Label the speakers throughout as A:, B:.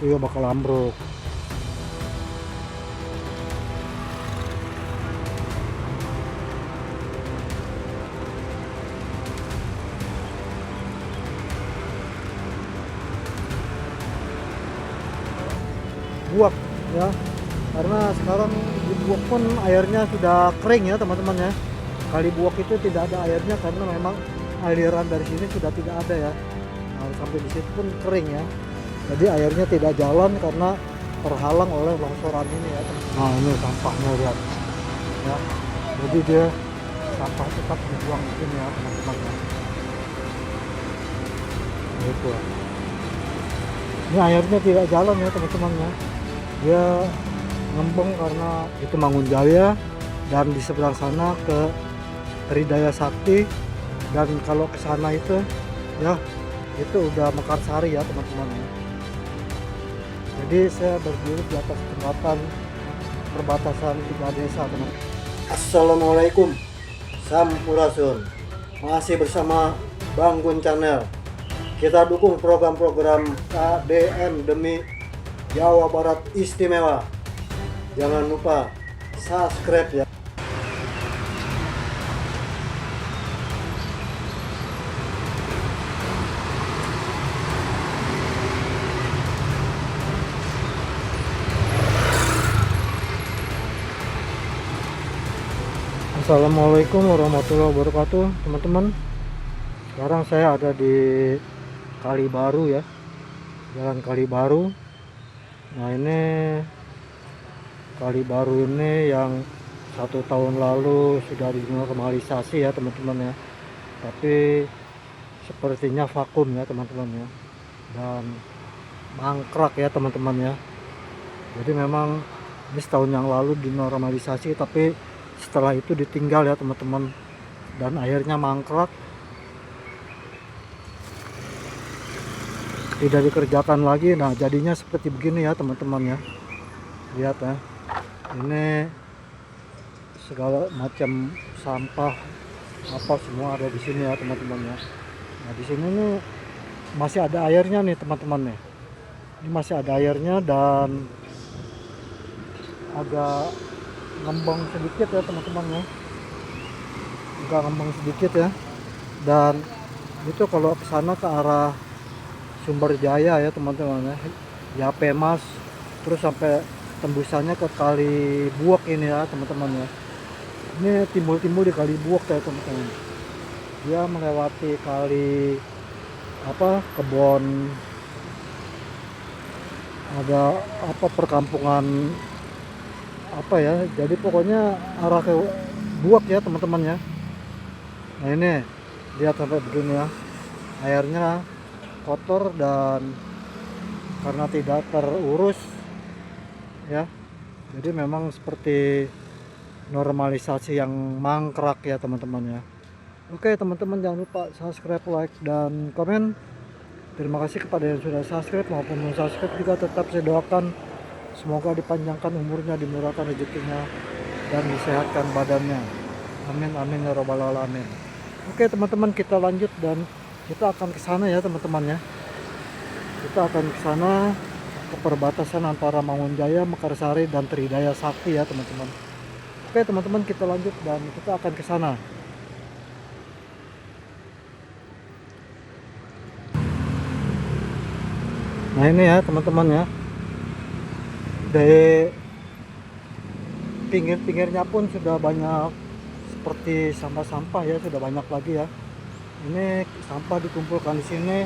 A: Iya bakal ambruk. Buak ya, karena sekarang di Buak pun airnya sudah kering ya teman-teman ya. Kali Buak itu tidak ada airnya karena memang aliran dari sini sudah tidak ada ya. Nah, sampai di situ pun kering ya. Jadi airnya tidak jalan karena terhalang oleh longsoran ini ya. Nah ini sampahnya lihat ya. Jadi dia sampah tetap dibuang di sini ya teman-teman ya. Gitu. Ini airnya tidak jalan ya teman-teman ya. Dia ngembang karena itu Mangunjaya dan di seberang sana ke Tridaya Sakti, dan kalau ke sana itu ya itu udah Mekarsari ya teman-teman ya. Jadi saya berdiri di atas jembatan perbatasan 3 desa teman. Assalamualaikum, Sampurasun. Masih bersama Bang Gun Channel. Kita dukung program-program KDM demi Jawa Barat Istimewa. Jangan lupa subscribe ya. Assalamualaikum warahmatullahi wabarakatuh teman-teman. Sekarang saya ada di Kali Baru ya, Jalan Kali Baru. Nah ini Kali Baru ini yang 1 tahun lalu sudah dinormalisasi ya teman-teman ya, tapi sepertinya vakum ya teman-teman ya, dan mangkrak ya teman-teman ya. Jadi memang ini setahun yang lalu dinormalisasi, tapi setelah itu ditinggal ya teman-teman, dan akhirnya mangkrak, tidak dikerjakan lagi. Nah jadinya seperti begini ya teman-teman ya. Lihat ya, ini segala macam sampah apa semua ada di sini ya teman-teman ya. Nah di sini nih masih ada airnya nih teman-teman nih. Ini masih ada airnya dan agak ngembang sedikit ya teman-teman ya, agak ngembang sedikit ya. Dan itu kalau ke sana ke arah Sumber Jaya ya teman-teman ya, Yape Mas, terus sampai tembusannya ke Kali Buak ini ya teman-teman ya. Ini timbul-timbul di Kali Buak ya teman-teman. Dia melewati kali apa, kebon, ada apa, perkampungan apa ya, jadi pokoknya arah ke Buak ya teman-teman ya. Nah ini lihat sampai begini ya, airnya kotor dan karena tidak terurus ya, jadi memang seperti normalisasi yang mangkrak ya teman-teman ya. Oke teman-teman, jangan lupa subscribe, like, dan komen. Terima kasih kepada yang sudah subscribe maupun non subscribe juga. Tetap saya doakan semoga dipanjangkan umurnya, dimurahkan rezekinya, dan disehatkan badannya. Amin amin ya robbal alamin. Oke teman-teman, kita lanjut dan kita akan ke sana ya teman-teman ya. Kita akan ke sana, ke perbatasan antara Mangunjaya, Mekarsari, dan Tridaya Sakti ya teman-teman. Oke teman-teman, kita lanjut dan kita akan ke sana. Nah ini ya teman-teman ya, dari pinggir-pinggirnya pun sudah banyak seperti sampah-sampah ya, sudah banyak lagi ya. Ini sampah dikumpulkan di sini,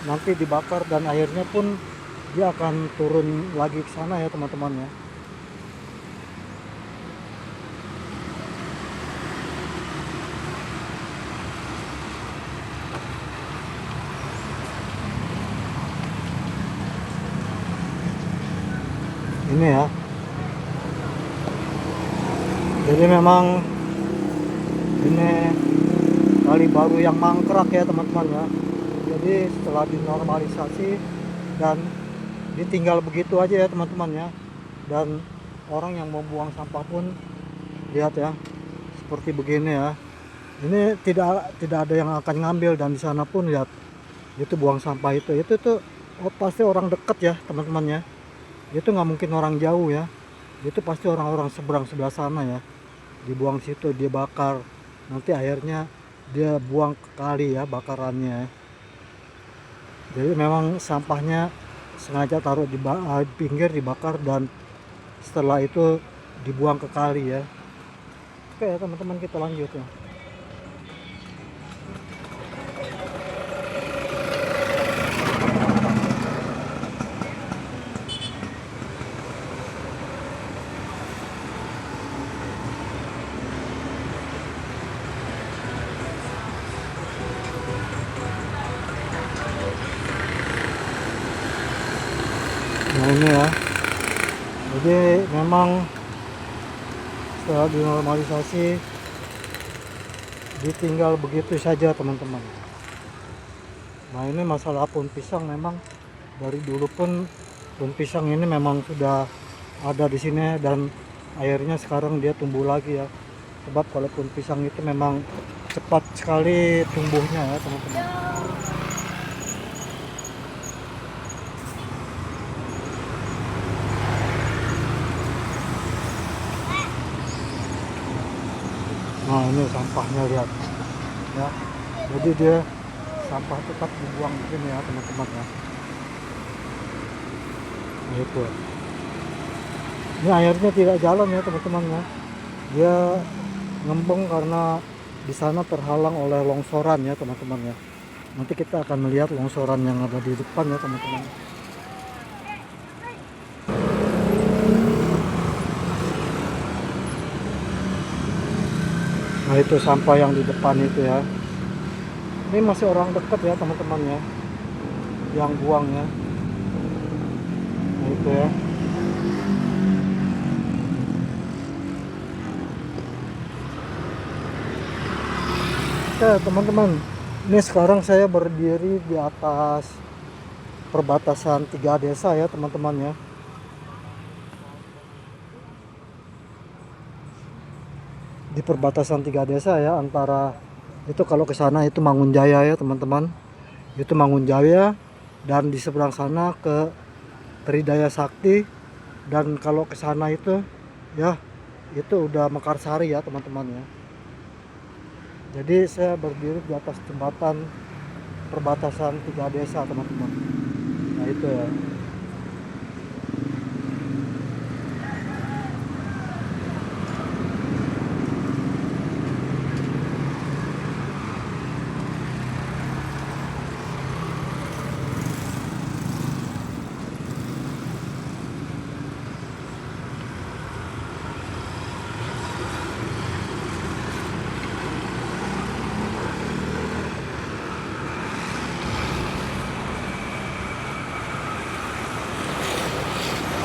A: nanti dibakar dan airnya pun dia akan turun lagi ke sana ya teman-teman ya. Ini ya, jadi memang ini Kali Baru yang mangkrak ya teman-teman ya. Jadi setelah dinormalisasi dan ditinggal begitu aja ya teman-teman ya, dan orang yang membuang sampah pun lihat ya seperti begini ya. Ini tidak ada yang akan ngambil, dan di sana pun lihat itu buang sampah itu tuh pasti orang dekat ya teman-teman ya. Itu nggak mungkin orang jauh ya. Itu pasti orang-orang seberang sebelah sana ya. Dibuang situ, dia bakar. Nanti akhirnya dia buang ke kali ya bakarannya. Jadi memang sampahnya sengaja taruh di pinggir, dibakar, dan setelah itu dibuang ke kali ya. Oke ya teman-teman, kita lanjut ya. Nah ini ya, jadi memang setelah dinormalisasi ditinggal begitu saja teman-teman. Nah ini masalah pohon pisang, memang dari dulu pun pohon pisang ini memang sudah ada di sini, dan akhirnya sekarang dia tumbuh lagi ya. Sebab kalau pohon pisang itu memang cepat sekali tumbuhnya ya teman-teman. Nah ini sampahnya, lihat ya. Jadi dia sampah tetap dibuang di sini ya teman-teman ya. Nah itu. Ini airnya tidak jalan ya teman-teman ya. Dia ngembang karena di sana terhalang oleh longsoran ya teman-teman ya. Nanti kita akan melihat longsoran yang ada di depan ya teman-teman. Nah itu sampah yang di depan itu ya. Ini masih orang dekat ya teman-teman ya, yang buang ya. Nah itu ya. Oke teman-teman, ini sekarang saya berdiri di atas perbatasan 3 desa ya teman-teman ya. Di perbatasan 3 desa ya, antara itu kalau ke sana itu Mangunjaya ya teman-teman. Itu Mangunjaya, dan di seberang sana ke Tridaya Sakti, dan kalau ke sana itu ya itu udah Mekarsari ya teman-teman ya. Jadi saya berdiri di atas jembatan perbatasan 3 desa teman-teman. Nah itu ya.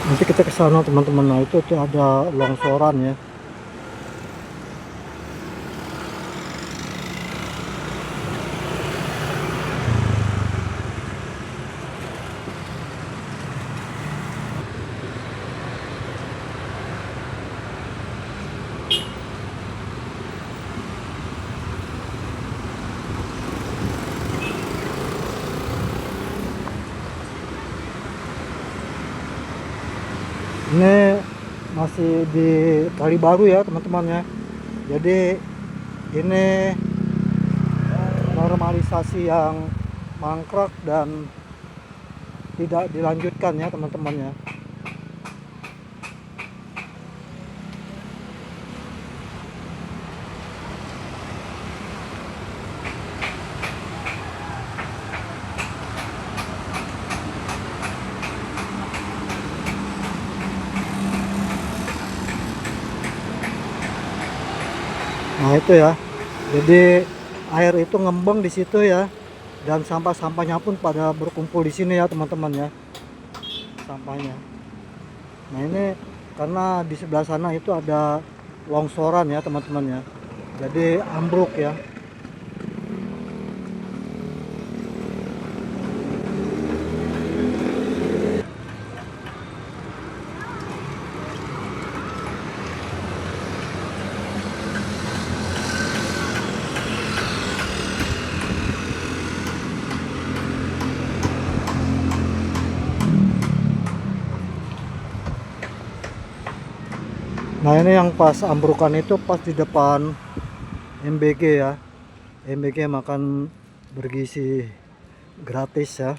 A: Nanti kita ke sana teman-teman. Nah itu tuh ada longsoran ya. Ini masih di Kali Baru ya teman-teman ya. Jadi ini normalisasi yang mangkrak dan tidak dilanjutkan ya teman-teman ya. Nah itu ya. Jadi air itu ngembang di situ ya, dan sampah-sampahnya pun pada berkumpul di sini ya teman-teman ya, sampahnya. Nah ini karena di sebelah sana itu ada longsoran ya teman-teman ya, jadi ambruk ya. Nah ini yang pas ambrukan itu pas di depan MBG ya. MBG makan bergizi gratis ya.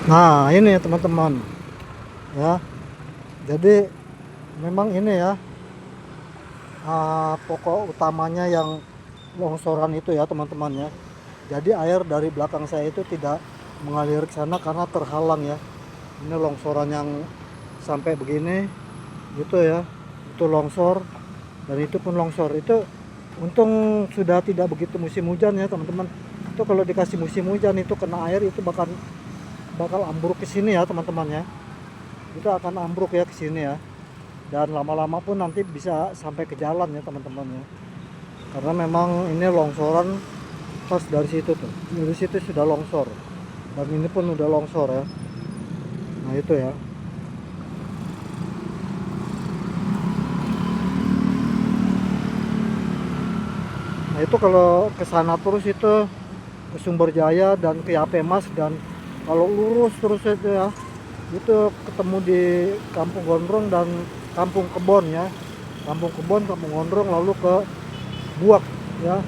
A: Nah ini teman-teman ya, jadi memang ini ya, pokok utamanya yang longsoran itu ya teman-teman ya. Jadi air dari belakang saya itu tidak mengalir ke sana karena terhalang ya. Ini longsoran yang sampai begini gitu ya, itu longsor, dan itu pun longsor. Itu untung sudah tidak begitu musim hujan ya teman-teman. Itu kalau dikasih musim hujan itu kena air itu bakal ambruk ke sini ya teman-teman ya. Itu akan ambruk ya ke sini ya, dan lama-lama pun nanti bisa sampai ke jalan ya teman-teman ya, karena memang ini longsoran pas dari situ tuh, dari situ sudah longsor, dan ini pun udah longsor ya. Nah itu ya. Nah itu kalau ke sana terus itu ke Sumber Jaya dan ke Yapemas, dan kalau lurus terus itu ya, itu ketemu di Kampung Gondrong dan Kampung Kebon ya. Kampung Kebon, Kampung Gondrong, lalu ke Buak ya.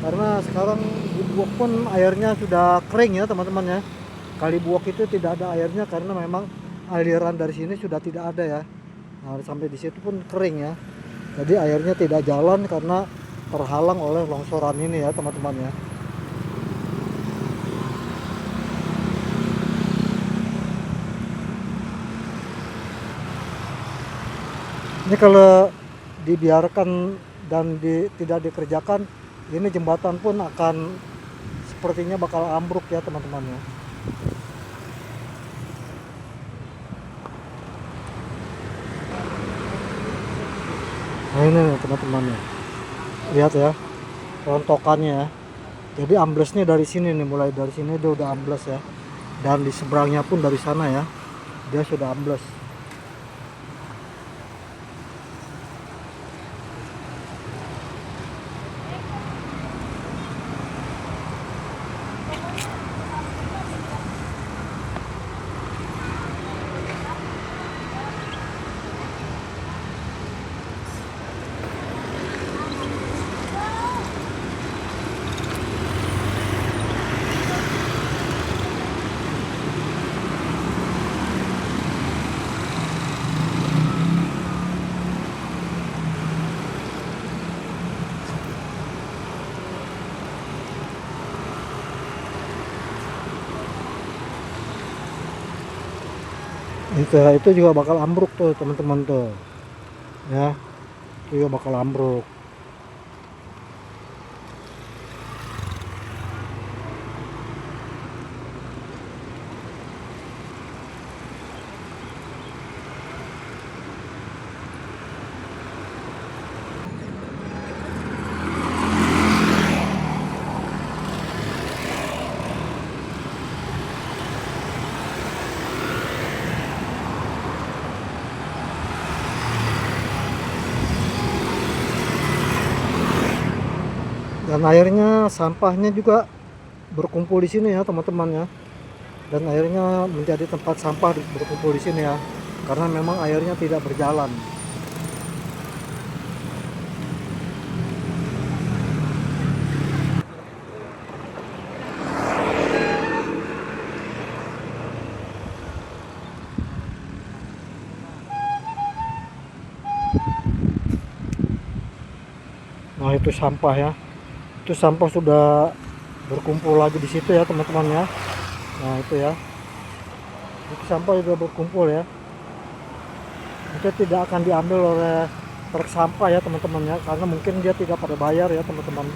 A: Karena sekarang di Buak pun airnya sudah kering ya teman-teman ya. Kali Buak itu tidak ada airnya karena memang aliran dari sini sudah tidak ada ya. Nah, sampai di situ pun kering ya. Jadi airnya tidak jalan karena terhalang oleh longsoran ini ya teman-teman ya. Ini kalau dibiarkan dan tidak dikerjakan, ini jembatan pun akan sepertinya bakal ambruk ya teman-teman ya. Nah ini nih teman-teman ya, lihat ya rontokannya ya. Jadi amblesnya dari sini nih, mulai dari sini dia udah ambles ya, dan di seberangnya pun dari sana ya, dia sudah ambles. Itu juga bakal ambruk tuh teman-teman tuh ya, itu juga bakal ambruk. Dan airnya, sampahnya juga berkumpul di sini ya teman-teman ya, dan airnya menjadi tempat sampah berkumpul di sini ya, karena memang airnya tidak berjalan. Nah itu sampah ya, itu sampah sudah berkumpul lagi di situ ya teman-teman ya. Nah itu ya, itu sampah sudah berkumpul ya, itu tidak akan diambil oleh truk sampah ya teman-teman ya, karena mungkin dia tidak pada bayar ya teman-teman.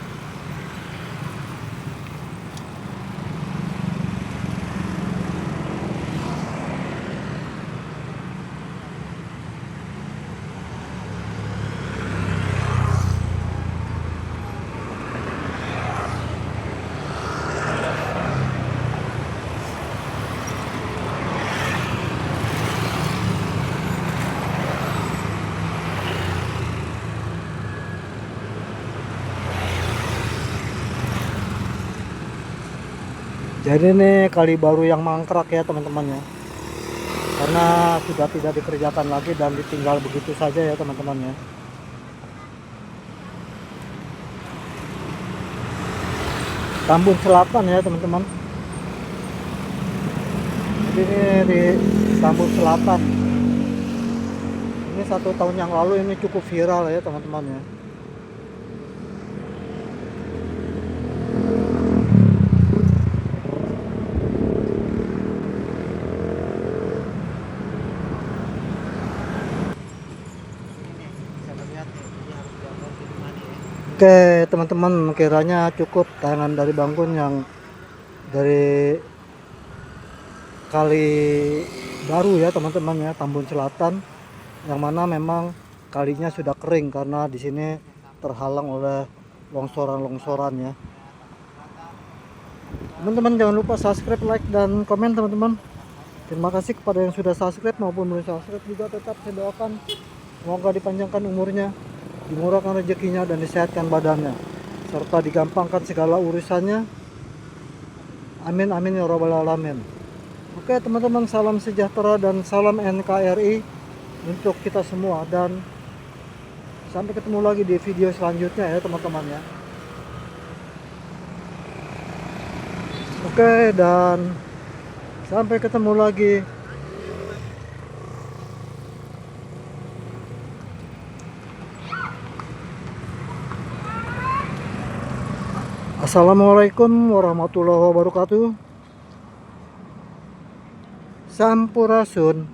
A: Jadi ini kali baru yang mangkrak ya teman-teman ya, karena sudah tidak dikerjakan lagi dan ditinggal begitu saja ya teman-teman ya. Tambun Selatan ya teman-teman. Jadi ini di Tambun Selatan. Ini 1 tahun yang lalu ini cukup viral ya teman-teman ya. Oke teman-teman, kiranya cukup tayangan dari Bang Gun yang dari kali baru ya teman-teman ya, Tambun Selatan, yang mana memang kalinya sudah kering karena di sini terhalang oleh longsoran-longsoran ya. Teman-teman jangan lupa subscribe, like, dan komen teman-teman. Terima kasih kepada yang sudah subscribe maupun belum subscribe juga. Tetap saya doakan semoga dipanjangkan umurnya, dimurahkan rezekinya, dan disehatkan badannya, serta digampangkan segala urusannya. Amin amin ya robbal alamin. Oke teman-teman, salam sejahtera dan salam NKRI untuk kita semua, dan sampai ketemu lagi di video selanjutnya ya teman-teman ya. Oke, dan sampai ketemu lagi. Assalamualaikum warahmatullahi wabarakatuh. Sampurasun.